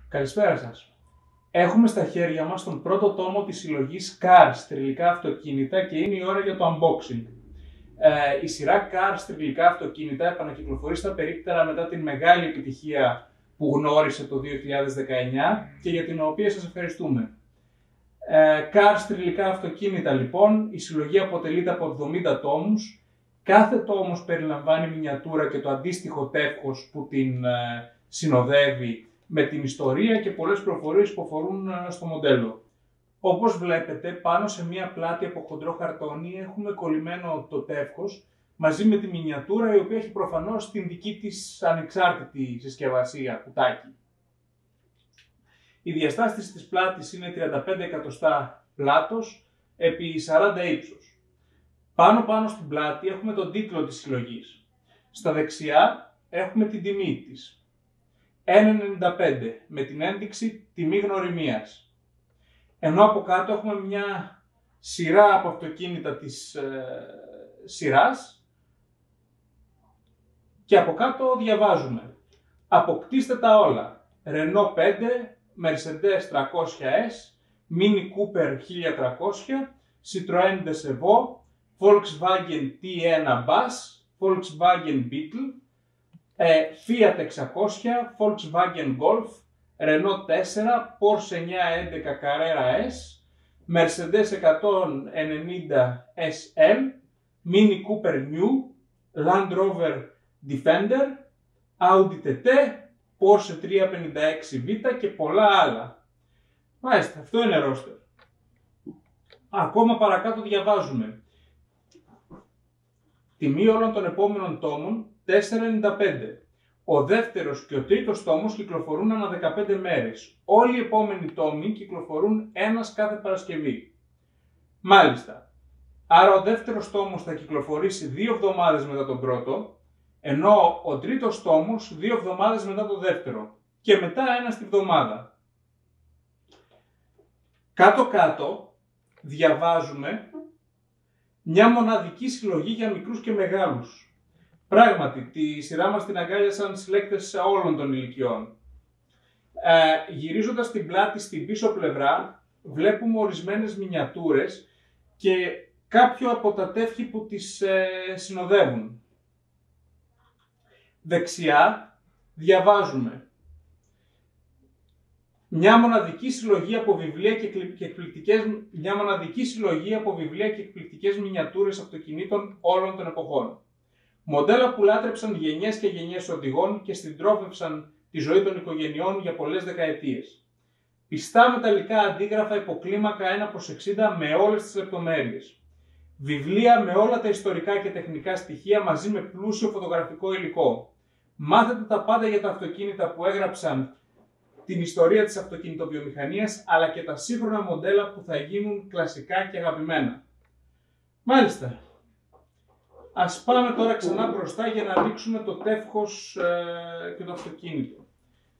Καλησπέρα σας. Έχουμε στα χέρια μας τον πρώτο τόμο της συλλογής Cars, θρυλικά αυτοκίνητα, και είναι η ώρα για το unboxing. Η σειρά Cars, θρυλικά αυτοκίνητα, επανακυκλοφορεί στα περίπτερα μετά την μεγάλη επιτυχία που γνώρισε το 2019 και για την οποία σας ευχαριστούμε. Cars, θρυλικά αυτοκίνητα, λοιπόν, η συλλογή αποτελείται από 70 τόμους. Κάθε τόμος περιλαμβάνει μινιατούρα και το αντίστοιχο τεύχος που την συνοδεύει, με την ιστορία και πολλές πληροφορίες που αφορούν στο μοντέλο. Όπως βλέπετε, πάνω σε μία πλάτη από χοντρό χαρτόνι έχουμε κολλημένο το τεύχος μαζί με τη μινιατούρα, η οποία έχει προφανώς την δική της ανεξάρτητη συσκευασία, κουτάκι. Η διαστάσεις της πλάτης είναι 35 εκατοστά πλάτος επί 40 ύψος. Πάνω στην πλάτη έχουμε τον τίτλο της συλλογής. Στα δεξιά έχουμε την τιμή της. 1,95 με την ένδειξη τιμή γνωριμίας. Ενώ από κάτω έχουμε μια σειρά από αυτοκίνητα της σειράς και από κάτω διαβάζουμε: αποκτήστε τα όλα. Renault 5, Mercedes 300S, Mini Cooper 1300, Citroën Desevo, Volkswagen T1 Bus, Volkswagen Beetle, Fiat 600, Volkswagen Golf, Renault 4, Porsche 911 Carrera S, Mercedes 190 SL, Mini Cooper New, Land Rover Defender, Audi TT, Porsche 356V και πολλά άλλα. Μάλιστα, αυτό είναι ρόστερ. Ακόμα παρακάτω διαβάζουμε: τιμή όλων των επόμενων τόμων 4,95. Ο δεύτερος και ο τρίτος τόμος κυκλοφορούν ανά 15 μέρες. Όλοι οι επόμενοι τόμοι κυκλοφορούν ένας κάθε Παρασκευή. Μάλιστα. Άρα ο δεύτερος τόμος θα κυκλοφορήσει 2 εβδομάδες μετά τον πρώτο, ενώ ο τρίτος τόμος 2 εβδομάδες μετά τον δεύτερο και μετά ένα στη βδομάδα. Κάτω-κάτω διαβάζουμε μια μοναδική συλλογή για μικρούς και μεγάλους. Πράγματι, τη σειρά μας την αγκάλιασαν συλλέκτες όλων των ηλικιών. Γυρίζοντας την πλάτη στην πίσω πλευρά, βλέπουμε ορισμένες μινιατούρες και κάποιο από τα τεύχη που τις συνοδεύουν. Δεξιά διαβάζουμε: μια μοναδική συλλογή από βιβλία και εκπληκτικές μινιατούρες αυτοκινήτων όλων των εποχών. Μοντέλα που λάτρεψαν γενιές και γενιές οδηγών και συντρόφευσαν τη ζωή των οικογενειών για πολλές δεκαετίες. Πιστά μεταλλικά αντίγραφα υποκλίμακα 1/60 με όλες τις λεπτομέρειες. Βιβλία με όλα τα ιστορικά και τεχνικά στοιχεία μαζί με πλούσιο φωτογραφικό υλικό. Μάθετε τα πάντα για τα αυτοκίνητα που έγραψαν την ιστορία της αυτοκινητοβιομηχανίας, αλλά και τα σύγχρονα μοντέλα που θα γίνουν κλασικά και αγαπημένα. Μάλιστα. Ας πάμε τώρα ξανά μπροστά για να δείξουμε το τεύχος και το αυτοκίνητο.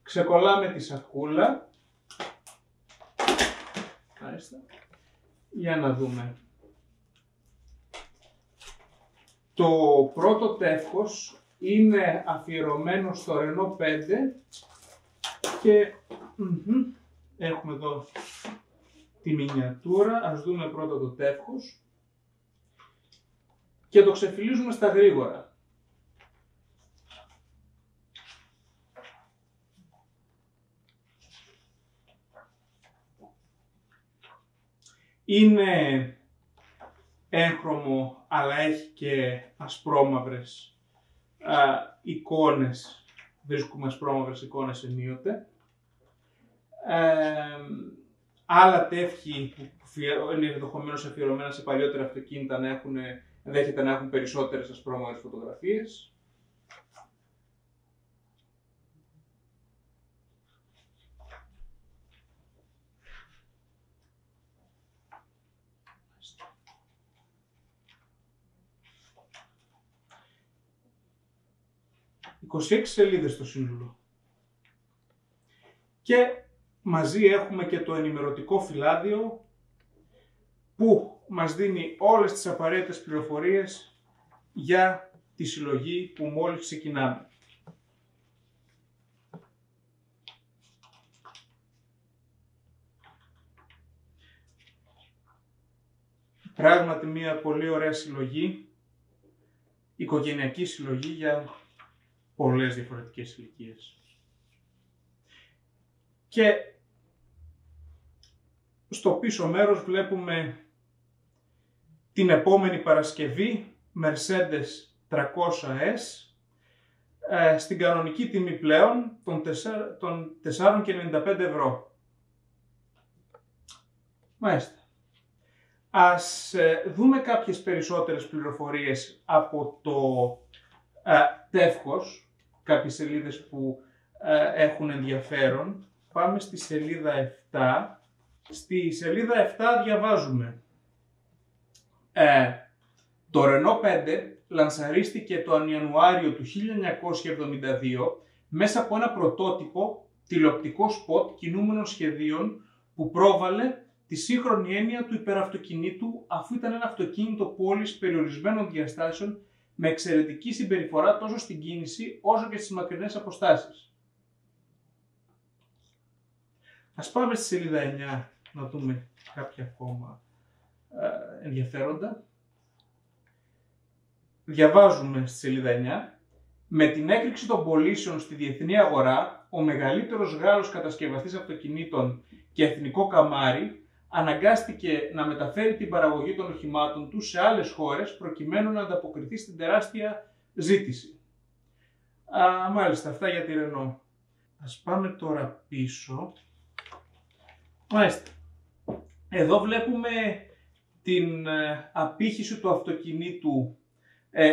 Ξεκολλάμε τη σακούλα. Μάλιστα. Για να δούμε. Το πρώτο τεύχος είναι αφιερωμένο στο Renault 5 και έχουμε εδώ τη μινιατούρα. Ας δούμε πρώτα το τεύχος και το ξεφυλίζουμε στα γρήγορα. Είναι έγχρωμο, αλλά έχει και ασπρόμαυρες εικόνες. Βρίσκουμε ασπρόμαυρες εικόνες ενίοτε. Άλλα τεύχη που είναι ενδεχομένως αφιερωμένα σε παλιότερα αυτοκίνητα ενδέχεται να έχουν περισσότερες ασπρόμαυρες φωτογραφίες. ...26 σελίδες το σύνολο. Και μαζί έχουμε και το ενημερωτικό φυλάδιο που μας δίνει όλες τις απαραίτητες πληροφορίες για τη συλλογή που μόλις ξεκινάμε. Πράγματι μια πολύ ωραία συλλογή, οικογενειακή συλλογή για πολλές διαφορετικές ηλικίες. Και στο πίσω μέρος βλέπουμε την επόμενη Παρασκευή Mercedes 300S στην κανονική τιμή πλέον των 4,95 ευρώ. Μάλιστα. Ας δούμε κάποιες περισσότερες πληροφορίες από το τεύχος, κάποιες σελίδες που έχουν ενδιαφέρον. Πάμε στη σελίδα 7. Στη σελίδα 7 διαβάζουμε το Renault 5 λανσαρίστηκε τον Ιανουάριο του 1972 μέσα από ένα πρωτότυπο τηλεοπτικό σποτ κινούμενων σχεδίων που πρόβαλε τη σύγχρονη έννοια του υπεραυτοκινήτου, αφού ήταν ένα αυτοκίνητο πόλης περιορισμένων διαστάσεων με εξαιρετική συμπεριφορά τόσο στην κίνηση όσο και στις μακρινές αποστάσεις. Ας πάμε στη σελίδα 9 να δούμε κάποια ακόμα ενδιαφέροντα. Διαβάζουμε στη σελίδα 9. Με την έκρηξη των πωλήσεων στη διεθνή αγορά, ο μεγαλύτερος Γάλλος κατασκευαστής αυτοκινήτων και εθνικό καμάρι αναγκάστηκε να μεταφέρει την παραγωγή των οχημάτων του σε άλλες χώρες προκειμένου να ανταποκριθεί στην τεράστια ζήτηση. Μάλιστα, αυτά για τη Renault. Ας πάμε τώρα πίσω. Μάλιστα. Εδώ βλέπουμε την απήχηση του αυτοκινήτου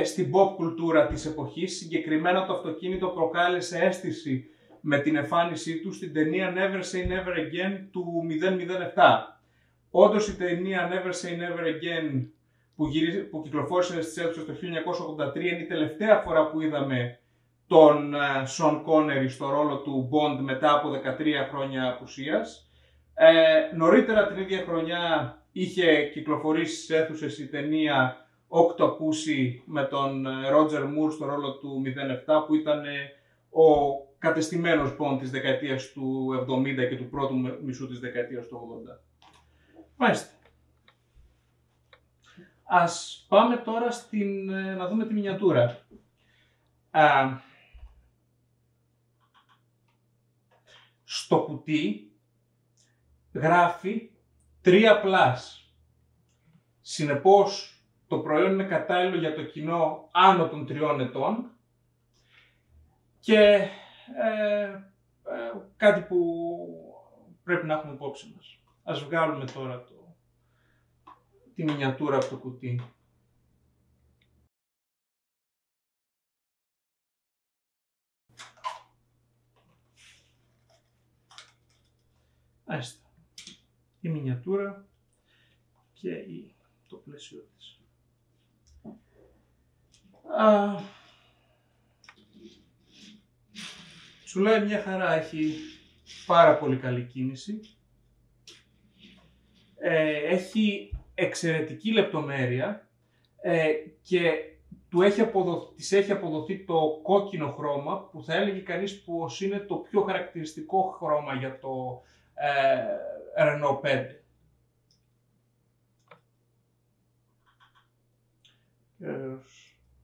στην pop κουλτούρα της εποχής. Συγκεκριμένα το αυτοκίνητο προκάλεσε αίσθηση με την εμφάνισή του στην ταινία Never Say Never Again του 007. Όντως η ταινία Never Say Never Again που κυκλοφόρησε στις αίθουσες το 1983 είναι η τελευταία φορά που είδαμε τον Sean Connery στο ρόλο του Bond μετά από 13 χρόνια απουσίας. Νωρίτερα την ίδια χρονιά είχε κυκλοφορήσει στις αίθουσες η ταινία Octopussy με τον Roger Moore στο ρόλο του 07 που ήταν ο κατεστημένος Bond της δεκαετίας του 70 και του πρώτου μισού της δεκαετίας του 80. Μάλιστα. Ας πάμε τώρα να δούμε τη μινιατούρα. Στο κουτί γράφει 3+. Συνεπώς το προϊόν είναι κατάλληλο για το κοινό άνω των 3 ετών και κάτι που πρέπει να έχουμε υπόψη μας. Ας βγάλουμε τώρα τη μινιατούρα από το κουτί. Άστα. Η μινιατούρα και το πλαίσιο της. Σου λέει μια χαρά, έχει πάρα πολύ καλή κίνηση. Έχει εξαιρετική λεπτομέρεια και της έχει αποδοθεί το κόκκινο χρώμα που θα έλεγε κανείς πως είναι το πιο χαρακτηριστικό χρώμα για το Renault 5.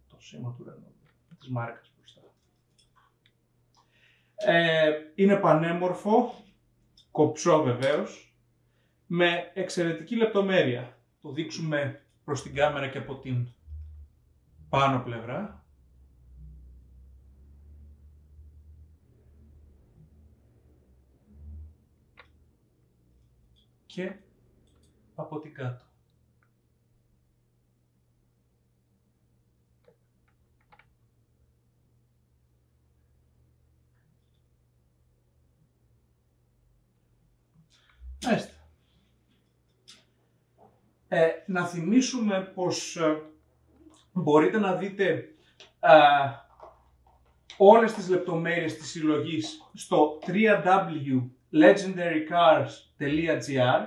Το σήμα του Renault, της μάρκας μπροστά. Είναι πανέμορφο, κοψό βεβαίως, με εξαιρετική λεπτομέρεια. Το δείξουμε προς την κάμερα και από την πάνω πλευρά. Και από την κάτω. Μάλιστα. Να θυμίσουμε πως μπορείτε να δείτε όλες τις λεπτομέρειες της συλλογής στο www.legendarycars.gr.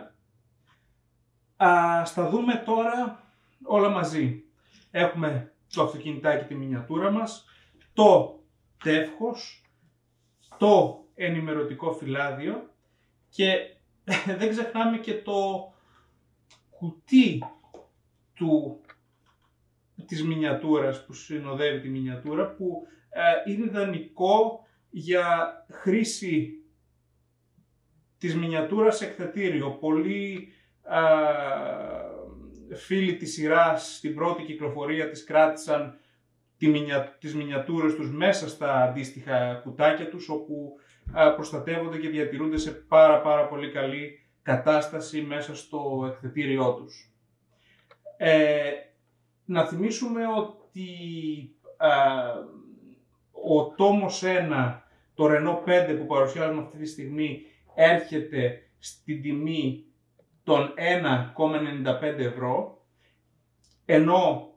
Στα δούμε τώρα όλα μαζί. Έχουμε το αυτοκινητάκι, τη μινιατούρα μας, το τεύχος, το ενημερωτικό φυλάδιο και δεν ξεχνάμε και το κουτί της μινιατούρας που συνοδεύει τη μινιατούρα, που είναι ιδανικό για χρήση της μινιατούρας σε εκθετήριο. Πολλοί φίλοι της σειράς στην πρώτη κυκλοφορία τις κράτησαν τις μινιατούρες τους μέσα στα αντίστοιχα κουτάκια τους, όπου προστατεύονται και διατηρούνται σε πάρα πολύ καλή κατάσταση μέσα στο εκθετήριό τους. Να θυμίσουμε ότι ο τόμος 1, το Renault 5 που παρουσιάζουμε αυτή τη στιγμή, έρχεται στην τιμή των 1,95 ευρώ, ενώ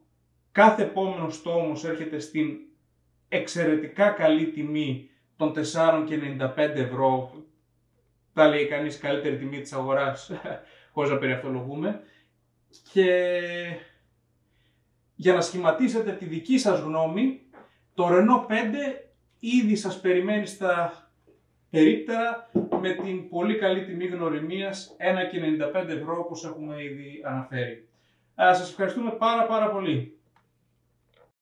κάθε επόμενος τόμος έρχεται στην εξαιρετικά καλή τιμή των 4,95 ευρώ. Τα λέει κανείς καλύτερη τιμή της αγοράς, χωρίς να περιευθολογούμε. Και για να σχηματίσετε τη δική σας γνώμη, το Renault 5 ήδη σας περιμένει στα περίπτερα με την πολύ καλή τιμή γνωριμίας 1,95 ευρώ, όπως έχουμε ήδη αναφέρει. Σας ευχαριστούμε πάρα πολύ.